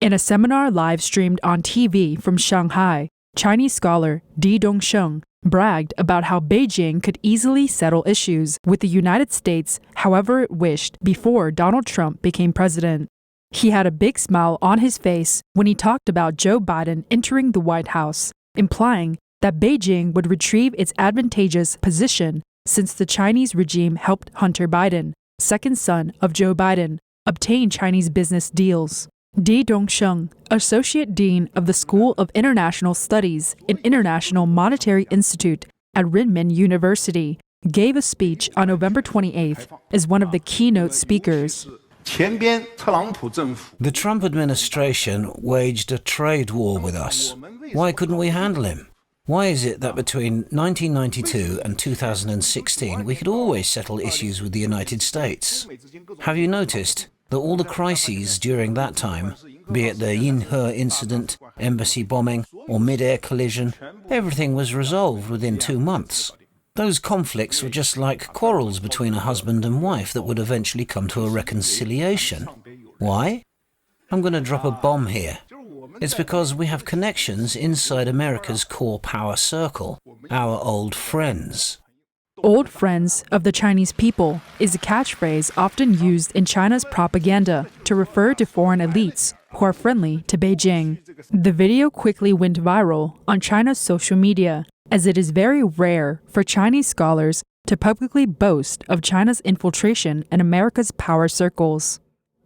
In a seminar live-streamed on TV from Shanghai, Chinese scholar Dongsheng bragged about how Beijing could easily settle issues with the United States however it wished before Donald Trump became president. He had a big smile on his face when he talked about Joe Biden entering the White House, implying that Beijing would retrieve its advantageous position since the Chinese regime helped Hunter Biden, second son of Joe Biden, obtain Chinese business deals. Dongsheng, Associate Dean of the School of International Studies in International Monetary Institute at Renmin University, gave a speech on November 28th as one of the keynote speakers. The Trump administration waged a trade war with us. Why couldn't we handle him? Why is it that between 1992 and 2016 we could always settle issues with the United States? Have you noticed that all the crises during that time, be it the Yinhe incident, embassy bombing, or mid-air collision, everything was resolved within 2 months? Those conflicts were just like quarrels between a husband and wife that would eventually come to a reconciliation. Why? I'm going to drop a bomb here. It's because we have connections inside America's core power circle, our old friends. Old friends of the Chinese people is a catchphrase often used in China's propaganda to refer to foreign elites who are friendly to Beijing. The video quickly went viral on China's social media, as it is very rare for Chinese scholars to publicly boast of China's infiltration in America's power circles.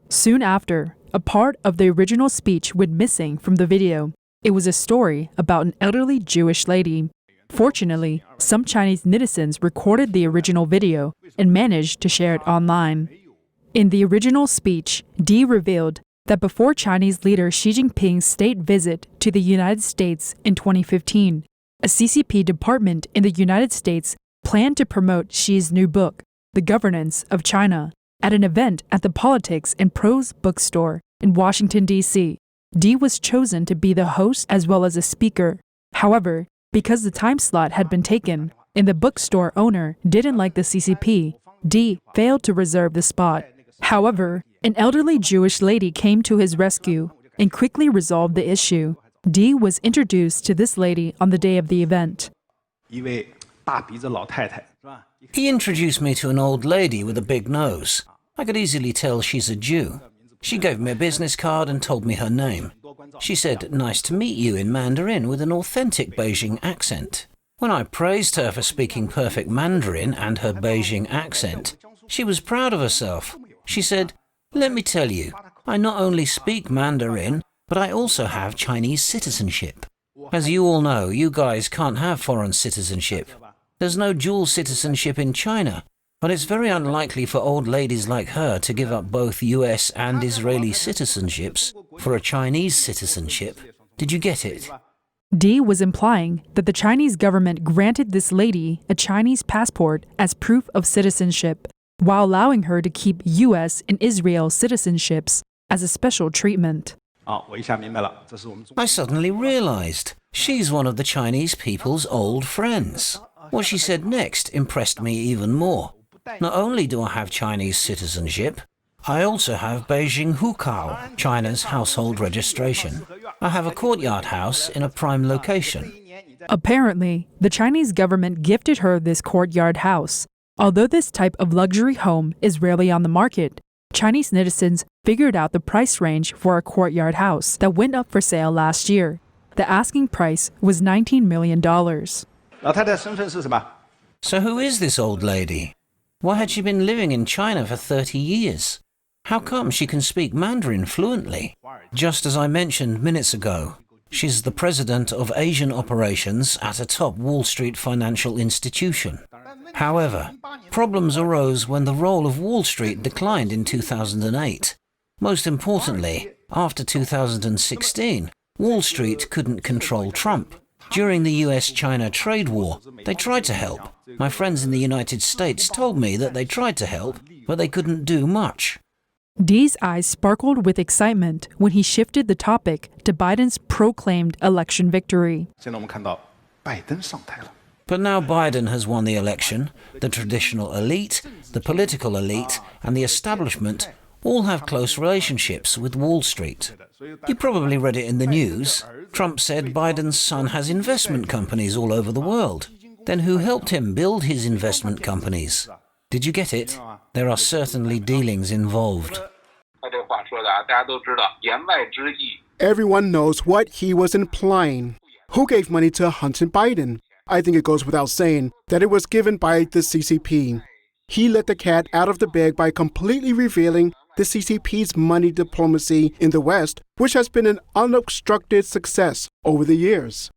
Soon after, a part of the original speech went missing from the video. It was a story about an elderly Jewish lady. Fortunately, some Chinese netizens recorded the original video and managed to share it online. In the original speech, Di revealed that before Chinese leader Xi Jinping's state visit to the United States in 2015, a CCP department in the United States planned to promote Xi's new book, The Governance of China, at an event at the Politics and Prose bookstore in Washington, D.C. Di was chosen to be the host as well as a speaker. However, because the time slot had been taken and the bookstore owner didn't like the CCP, Di failed to reserve the spot. However, an elderly Jewish lady came to his rescue and quickly resolved the issue. Di was introduced to this lady on the day of the event. He introduced me to an old lady with a big nose. I could easily tell she's a Jew. She gave me a business card and told me her name. She said, "Nice to meet you," in Mandarin with an authentic Beijing accent. When I praised her for speaking perfect Mandarin and her Beijing accent, she was proud of herself. She said, "Let me tell you, I not only speak Mandarin, but I also have Chinese citizenship. As you all know, you guys can't have foreign citizenship. There's no dual citizenship in China, but it's very unlikely for old ladies like her to give up both US and Israeli citizenships for a Chinese citizenship. Did you get it?" Di was implying that the Chinese government granted this lady a Chinese passport as proof of citizenship, while allowing her to keep US and Israel citizenships as a special treatment. I suddenly realized she's one of the Chinese people's old friends. What she said next impressed me even more. Not only do I have Chinese citizenship, I also have Beijing Hukao, China's household registration. I have a courtyard house in a prime location. Apparently, the Chinese government gifted her this courtyard house. Although this type of luxury home is rarely on the market, Chinese netizens figured out the price range for a courtyard house that went up for sale last year. The asking price was $19 million. So who is this old lady? Why had she been living in China for 30 years? How come she can speak Mandarin fluently? Just as I mentioned minutes ago, she's the president of Asian operations at a top Wall Street financial institution. However, problems arose when the role of Wall Street declined in 2008. Most importantly, after 2016, Wall Street couldn't control Trump. During the US-China trade war, they tried to help. My friends in the United States told me that they tried to help, but they couldn't do much. Di's eyes sparkled with excitement when he shifted the topic to Biden's proclaimed election victory. But now Biden has won the election. The traditional elite, the political elite, and the establishment all have close relationships with Wall Street. You probably read it in the news. Trump said Biden's son has investment companies all over the world. Then who helped him build his investment companies? Did you get it? There are certainly dealings involved. Everyone knows what he was implying. Who gave money to Hunter Biden? I think it goes without saying that it was given by the CCP. He let the cat out of the bag by completely revealing the CCP's money diplomacy in the West, which has been an unobstructed success over the years.